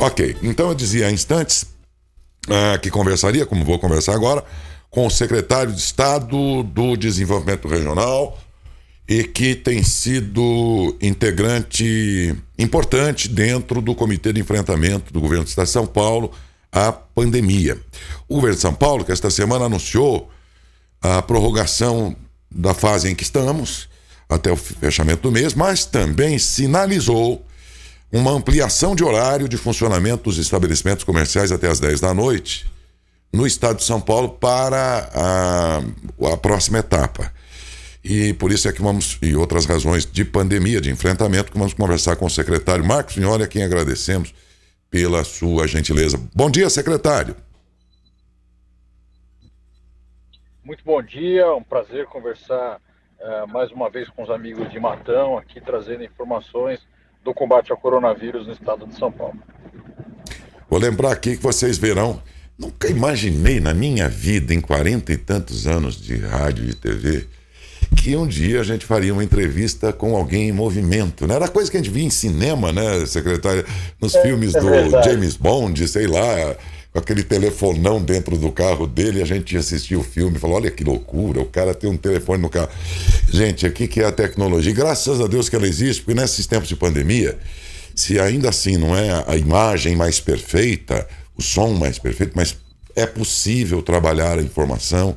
Ok, então eu dizia há instantes que conversaria, como vou conversar agora, com o secretário de Estado do Desenvolvimento Regional e que tem sido integrante importante dentro do Comitê de Enfrentamento do Governo do Estado de São Paulo à pandemia. O governo de São Paulo, que esta semana anunciou a prorrogação da fase em que estamos, até o fechamento do mês, mas também sinalizou uma ampliação de horário de funcionamento dos estabelecimentos comerciais até as 10 da noite no estado de São Paulo para a próxima etapa. E por isso é que vamos, e outras razões de pandemia, de enfrentamento, que vamos conversar com o secretário Marcos Vignoli, a quem agradecemos pela sua gentileza. Bom dia, secretário. Muito bom dia, é um prazer conversar mais uma vez com os amigos de Matão, aqui trazendo informações do combate ao coronavírus no estado de São Paulo. Vou lembrar aqui que vocês verão, nunca imaginei na minha vida, em 40 e tantos anos de rádio e TV, que um dia a gente faria uma entrevista com alguém em movimento, né? Era coisa que a gente via em cinema, né, secretário? Nos filmes do verdade. James Bond, sei lá, com aquele telefonão dentro do carro dele, a gente ia assistir o filme e falou, olha que loucura, o cara tem um telefone no carro. Gente, aqui que é a tecnologia, e graças a Deus que ela existe, porque nesses tempos de pandemia, se ainda assim não é a imagem mais perfeita, o som mais perfeito, mas é possível trabalhar a informação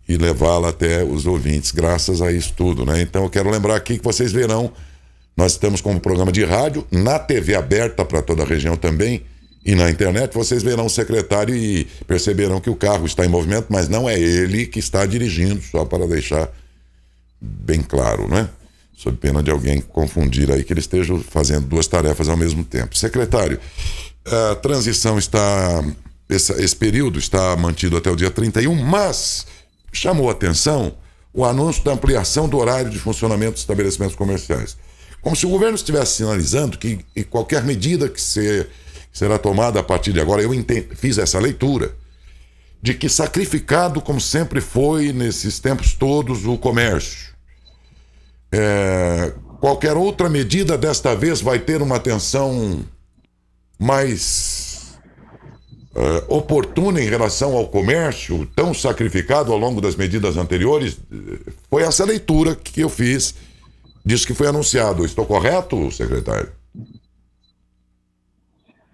e levá-la até os ouvintes, graças a isso tudo, né? Então eu quero lembrar aqui que vocês verão, nós estamos com um programa de rádio, na TV aberta para toda a região também, e na internet vocês verão o secretário e perceberão que o carro está em movimento, mas não é ele que está dirigindo, só para deixar bem claro, né? Sob pena de alguém confundir aí que ele esteja fazendo duas tarefas ao mesmo tempo. Secretário, a transição está... Esse período está mantido até o dia 31, mas chamou a atenção o anúncio da ampliação do horário de funcionamento dos estabelecimentos comerciais. Como se o governo estivesse sinalizando que qualquer medida que será tomada a partir de agora, fiz essa leitura, de que sacrificado, como sempre foi nesses tempos todos, o comércio. Qualquer outra medida desta vez vai ter uma atenção mais oportuna em relação ao comércio, tão sacrificado ao longo das medidas anteriores. Foi essa leitura que eu fiz disso que foi anunciado. Estou correto, secretário?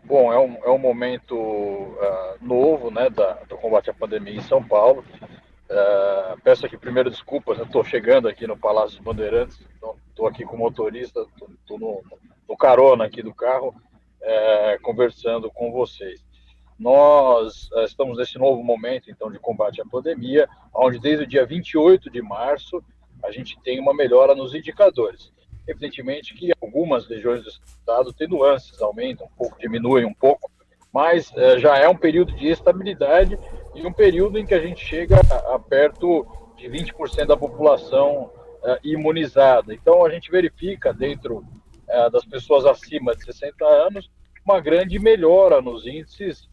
Bom, é um momento novo, né, do combate à pandemia em São Paulo. Peço aqui primeiro desculpas, eu estou chegando aqui no Palácio dos Bandeirantes, estou aqui com o motorista, estou no carona aqui do carro, conversando com vocês. Nós estamos nesse novo momento, então, de combate à pandemia, onde desde o dia 28 de março a gente tem uma melhora nos indicadores. Evidentemente que algumas regiões do estado têm nuances, aumentam um pouco, diminuem um pouco, mas já é um período de estabilidade e um período em que a gente chega a perto de 20% da população imunizada. Então, a gente verifica dentro das pessoas acima de 60 anos uma grande melhora nos índices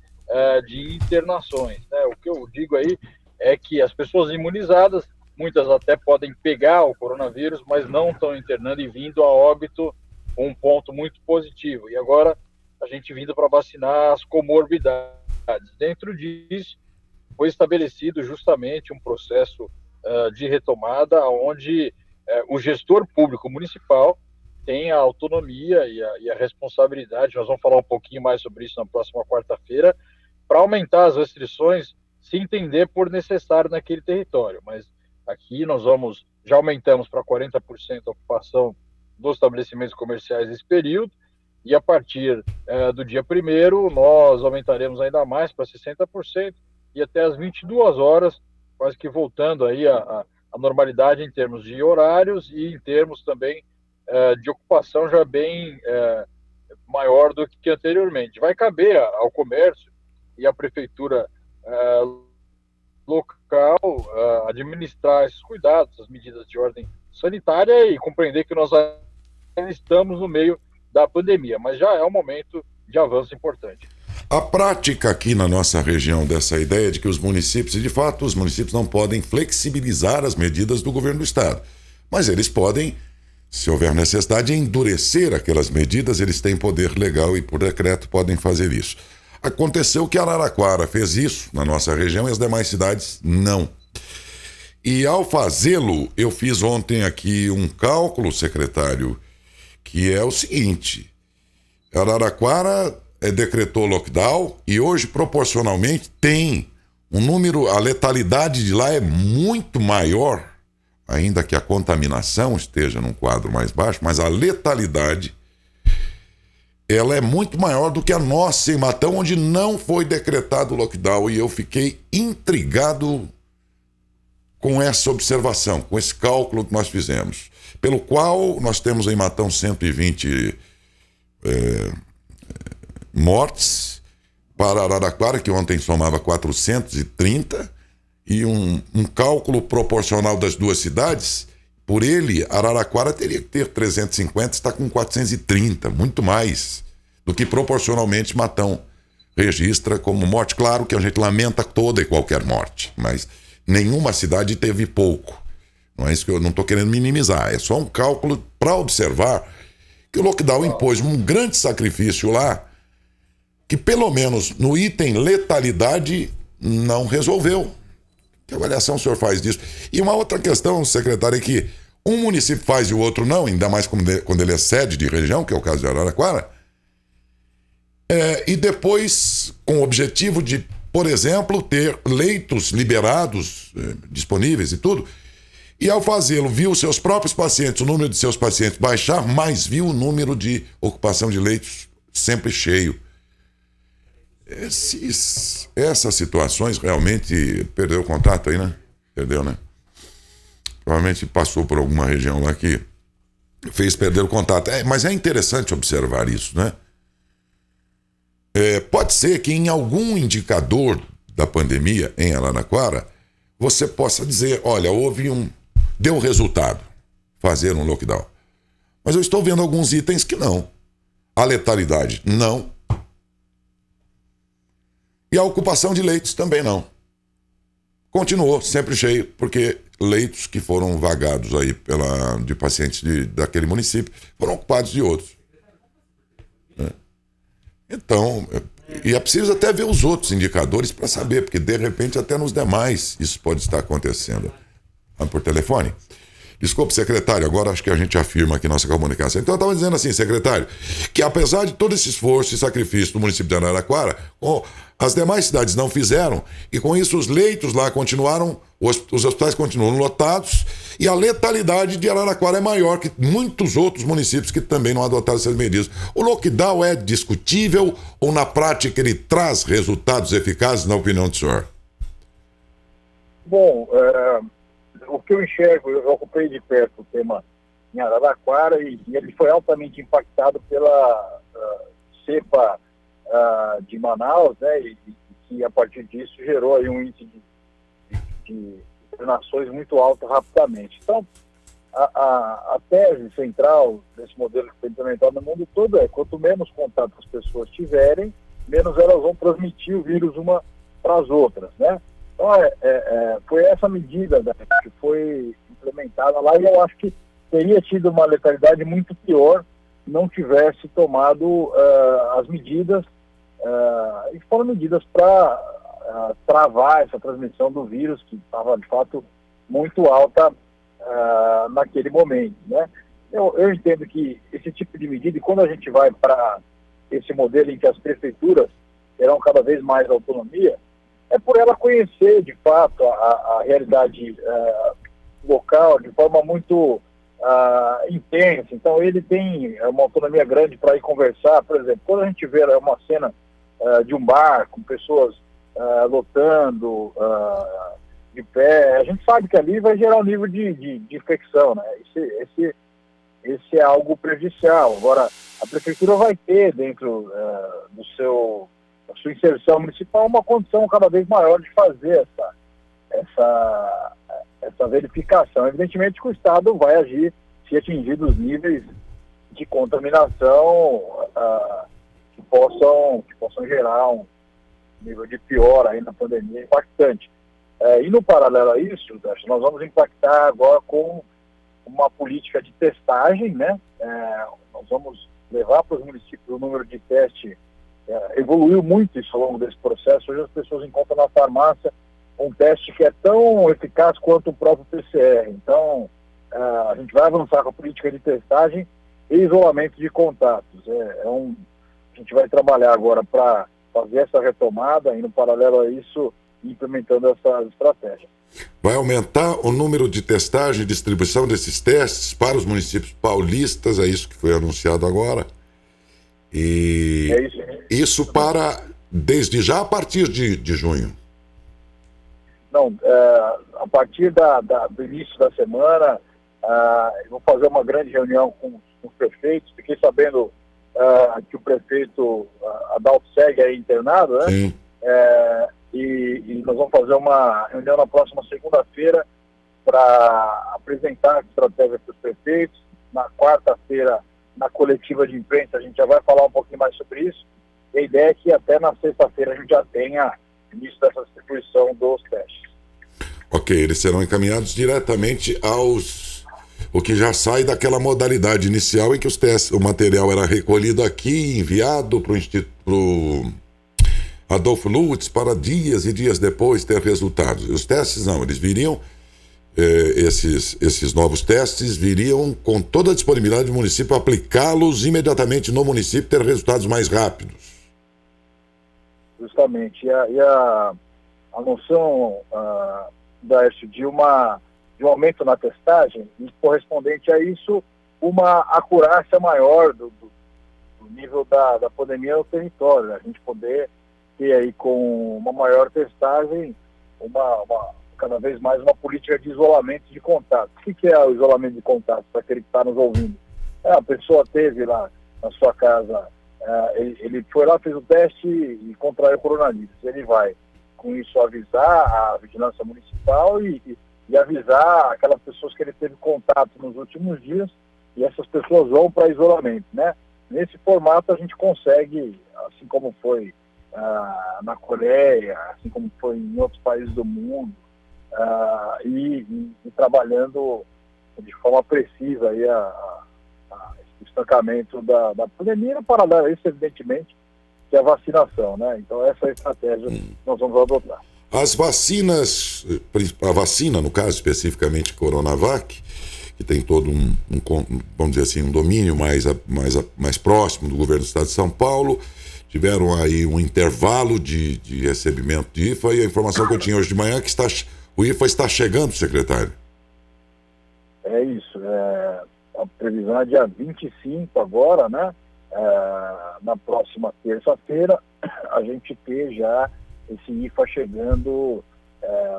de internações, né? O que eu digo aí é que as pessoas imunizadas, muitas até podem pegar o coronavírus, mas não estão internando e vindo a óbito, um ponto muito positivo. E agora a gente vindo para vacinar as comorbidades. Dentro disso, foi estabelecido justamente um processo de retomada onde o gestor público municipal tem a autonomia e a responsabilidade, nós vamos falar um pouquinho mais sobre isso na próxima quarta-feira, para aumentar as restrições, se entender por necessário naquele território. Mas aqui nós já aumentamos para 40% a ocupação dos estabelecimentos comerciais nesse período, e a partir do dia 1º nós aumentaremos ainda mais para 60%, e até às 22 horas, quase que voltando aí a normalidade em termos de horários e em termos também de ocupação já bem maior do que anteriormente. Vai caber ao comércio e à prefeitura local administrar esses cuidados, as medidas de ordem sanitária e compreender que nós ainda estamos no meio da pandemia, mas já é um momento de avanço importante. A prática aqui na nossa região dessa ideia de que os municípios, e de fato os municípios não podem flexibilizar as medidas do governo do estado, mas eles podem se houver necessidade de endurecer aquelas medidas, eles têm poder legal e por decreto podem fazer isso. Aconteceu que Araraquara fez isso na nossa região e as demais cidades não. E ao fazê-lo, eu fiz ontem aqui um cálculo, secretário, que é o seguinte: Araraquara decretou lockdown e hoje, proporcionalmente, tem um número, a letalidade de lá é muito maior, ainda que a contaminação esteja num quadro mais baixo, mas a letalidade, ela é muito maior do que a nossa em Matão, onde não foi decretado lockdown. E eu fiquei intrigado com essa observação, com esse cálculo que nós fizemos, pelo qual nós temos em Matão 120 mortes, para Araraquara, que ontem somava 430, e um cálculo proporcional das duas cidades, por ele, Araraquara teria que ter 350, está com 430, muito mais do que proporcionalmente Matão registra como morte. Claro que a gente lamenta toda e qualquer morte, mas nenhuma cidade teve pouco. Não é isso que eu não estou querendo minimizar, é só um cálculo para observar que o lockdown impôs um grande sacrifício lá, que pelo menos no item letalidade não resolveu. Que avaliação o senhor faz disso? E uma outra questão, secretário, é que um município faz e o outro não, ainda mais quando ele é sede de região, que é o caso de Araraquara, e depois com o objetivo de, por exemplo, ter leitos liberados, disponíveis e tudo, e ao fazê-lo, viu seus próprios pacientes, o número de seus pacientes baixar, mas viu o número de ocupação de leitos sempre cheio. Essas situações realmente perdeu o contato aí, né? Perdeu, né? Provavelmente passou por alguma região lá que fez perder o contato. Mas é interessante observar isso, né? Pode ser que em algum indicador da pandemia em Araraquara você possa dizer, olha, deu resultado fazer um lockdown. Mas eu estou vendo alguns itens que não. A letalidade, não. E a ocupação de leitos também não. Continuou sempre cheio, porque leitos que foram vagados aí de pacientes daquele município foram ocupados de outros. Então, e é preciso até ver os outros indicadores para saber, porque de repente até nos demais isso pode estar acontecendo. Por telefone? Desculpe, secretário, agora acho que a gente afirma aqui nossa comunicação. Então eu estava dizendo assim, secretário, que apesar de todo esse esforço e sacrifício do município de Araraquara, as demais cidades não fizeram, e com isso os leitos lá continuaram, os hospitais continuam lotados, e a letalidade de Araraquara é maior que muitos outros municípios que também não adotaram essas medidas. O lockdown é discutível ou na prática ele traz resultados eficazes, na opinião do senhor? Bom, o que eu enxergo, eu ocupei de perto o tema em Araraquara e ele foi altamente impactado pela cepa de Manaus, né, e que a partir disso gerou aí um índice de internações muito alto rapidamente. Então, a tese central desse modelo que foi implementado no mundo todo é: quanto menos contato as pessoas tiverem, menos elas vão transmitir o vírus uma para as outras, né? Então, foi essa medida que foi implementada lá, e eu acho que teria tido uma letalidade muito pior se não tivesse tomado as medidas, e foram medidas para travar essa transmissão do vírus, que estava, de fato, muito alta naquele momento, né? Eu entendo que esse tipo de medida, e quando a gente vai para esse modelo em que as prefeituras terão cada vez mais autonomia, é por ela conhecer, de fato, a realidade local de forma muito intensa. Então, ele tem uma autonomia grande para ir conversar. Por exemplo, quando a gente vê uma cena de um bar com pessoas lotando, de pé, a gente sabe que ali vai gerar um nível de infecção, né? Esse é algo prejudicial. Agora, a prefeitura vai ter, dentro da sua inserção municipal, uma condição cada vez maior de fazer essa verificação. Evidentemente que o Estado vai agir se atingir os níveis de contaminação que possam gerar um nível de pior aí na pandemia impactante. E no paralelo a isso, nós vamos impactar agora com uma política de testagem, né? Nós vamos levar para os municípios o número de teste. Evoluiu muito isso ao longo desse processo. Hoje as pessoas encontram na farmácia um teste que é tão eficaz quanto o próprio PCR. Então, a gente vai avançar com a política de testagem e isolamento de contatos. A gente vai trabalhar agora para fazer essa retomada e, no paralelo a isso, implementando essa estratégia. Vai aumentar o número de testagem e distribuição desses testes para os municípios paulistas, é isso que foi anunciado agora. E é isso para, desde já, a partir de junho? Não, a partir do início da semana, eu vou fazer uma grande reunião com os prefeitos. Fiquei sabendo que o prefeito Adalto segue aí internado, né? Sim. E nós vamos fazer uma reunião na próxima segunda-feira para apresentar a estratégia para os prefeitos. Na quarta-feira, na coletiva de imprensa, a gente já vai falar um pouquinho mais sobre isso. E a ideia é que até na sexta-feira a gente já tenha início dessa distribuição dos testes. Ok, eles serão encaminhados diretamente o que já sai daquela modalidade inicial em que os testes, o material era recolhido aqui e enviado para o Adolfo Lutz para dias e dias depois ter resultados. Os testes não, eles viriam, esses novos testes viriam com toda a disponibilidade do município, aplicá-los imediatamente no município, ter resultados mais rápidos. Justamente. E a noção de um aumento na testagem, e correspondente a isso, uma acurácia maior do nível da pandemia no território. A gente poder ter aí com uma maior testagem, cada vez mais uma política de isolamento de contato. O que é o isolamento de contato, para aquele que está nos ouvindo? A pessoa teve lá na sua casa, ele foi lá, fez o teste e contraiu o coronavírus. Ele vai, com isso, avisar a vigilância municipal e avisar aquelas pessoas que ele teve contato nos últimos dias, e essas pessoas vão para isolamento, né? Nesse formato a gente consegue, assim como foi na Coreia, assim como foi em outros países do mundo, e trabalhando de forma precisa aí o estancamento da pandemia, no paralelo a isso, evidentemente, que é a vacinação, né? Então essa é a estratégia que nós vamos adotar. As vacinas, a vacina, no caso especificamente Coronavac, que tem todo vamos dizer assim, um domínio mais próximo do governo do estado de São Paulo, tiveram aí um intervalo de recebimento de IFA, e a informação que eu tinha hoje de manhã é que o IFA está chegando, secretário. É isso, a previsão é dia 25 agora, né? Na próxima terça-feira, a gente ter já esse IFA chegando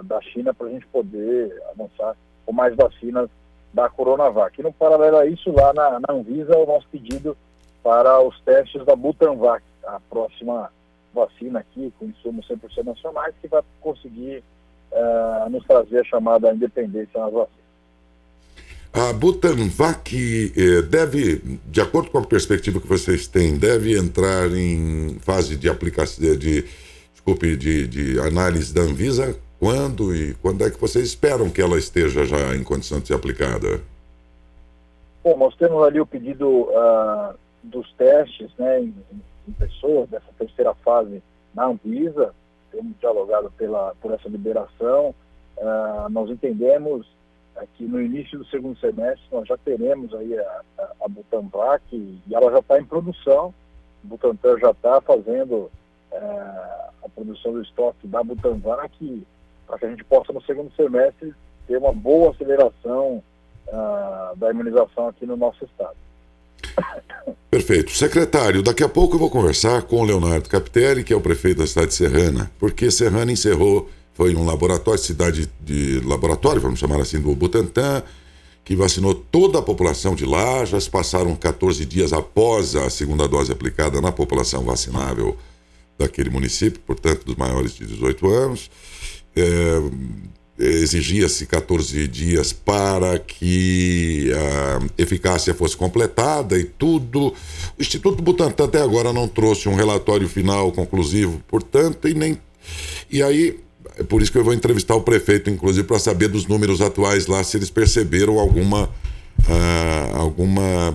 da China para a gente poder avançar com mais vacinas da Coronavac. E no paralelo a isso, lá na Anvisa, o nosso pedido para os testes da Butanvac, a próxima vacina aqui, com insumos 100% nacionais, que vai conseguir nos trazer a chamada independência nas vacinas. A Butanvac deve, de acordo com a perspectiva que vocês têm, deve entrar em fase de aplicação, de análise da Anvisa. Quando é que vocês esperam que ela esteja já em condição de ser aplicada? Bom, nós temos ali o pedido dos testes, né, em pessoas, dessa terceira fase na Anvisa. Temos dialogado por essa liberação. Nós entendemos que no início do segundo semestre nós já teremos aí a Butanvac, e ela já está em produção. O Butantan já está fazendo a produção do estoque da Butanvac, para que a gente possa no segundo semestre ter uma boa aceleração da imunização aqui no nosso estado. Perfeito. Secretário, daqui a pouco eu vou conversar com o Leonardo Capitelli, que é o prefeito da cidade de Serrana, porque Serrana foi um laboratório, cidade de laboratório, vamos chamar assim, do Butantan, que vacinou toda a população de lá. Já se passaram 14 dias após a segunda dose aplicada na população vacinável daquele município, portanto, dos maiores de 18 anos. Exigia-se 14 dias para que a eficácia fosse completada e tudo. O Instituto Butantan até agora não trouxe um relatório final conclusivo, portanto, e aí, é por isso que eu vou entrevistar o prefeito, inclusive, para saber dos números atuais lá, se eles perceberam alguma alguma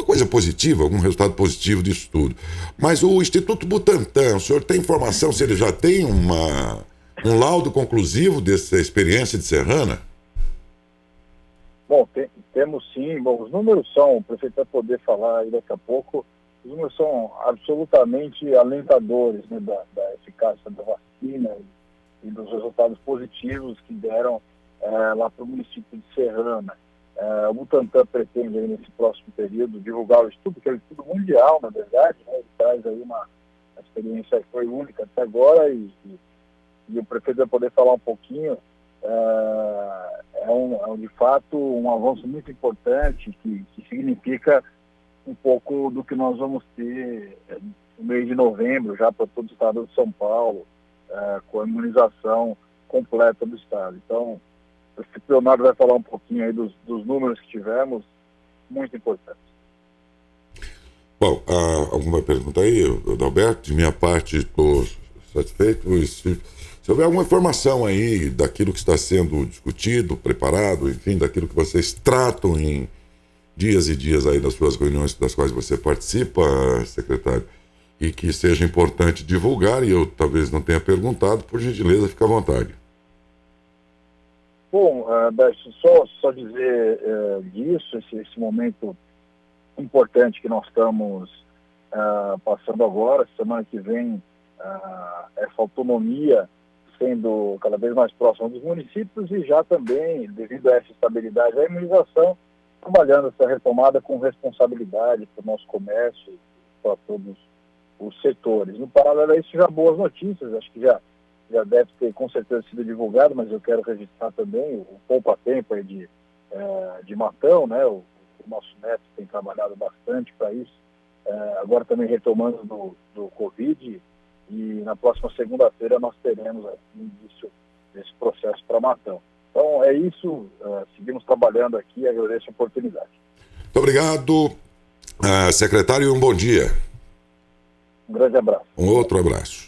coisa positiva, algum resultado positivo disso tudo. Mas o Instituto Butantan, o senhor tem informação se ele já tem um laudo conclusivo dessa experiência de Serrana? Bom, temos sim. Bom, os números são, o prefeito vai poder falar aí daqui a pouco, os números são absolutamente alentadores, né, da eficácia da vacina e dos resultados positivos que deram lá para o município de Serrana. O Butantan pretende aí, nesse próximo período, divulgar o estudo, que é um estudo mundial, na verdade, né? Ele traz aí uma experiência que foi única até agora e o prefeito vai poder falar um pouquinho. De fato um avanço muito importante que significa um pouco do que nós vamos ter no mês de novembro, já para todo o estado de São Paulo, com a imunização completa do estado. Então, o prefeito Leonardo vai falar um pouquinho aí dos números que tivemos, muito importantes. Bom, alguma pergunta aí, Adalberto? De minha parte, estou satisfeito. Se houver alguma informação aí daquilo que está sendo discutido, preparado, enfim, daquilo que vocês tratam em dias e dias aí das suas reuniões das quais você participa, secretário, e que seja importante divulgar, e eu talvez não tenha perguntado, por gentileza, fique à vontade. Bom, Bécio, só dizer disso, esse momento importante que nós estamos passando agora, semana que vem, essa autonomia sendo cada vez mais próxima dos municípios e já também, devido a essa estabilidade da imunização, trabalhando essa retomada com responsabilidade para o nosso comércio e para todos os setores. No paralelo a isso, já boas notícias, acho que já deve ter com certeza sido divulgado, mas eu quero registrar também o poupa-tempo aí de Matão, né? O nosso neto tem trabalhado bastante para isso, agora também retomando do Covid. E na próxima segunda-feira nós teremos o início desse processo para Matão. Então é isso, seguimos trabalhando aqui e agradeço a oportunidade. Muito obrigado, secretário, e um bom dia. Um grande abraço. Um outro abraço.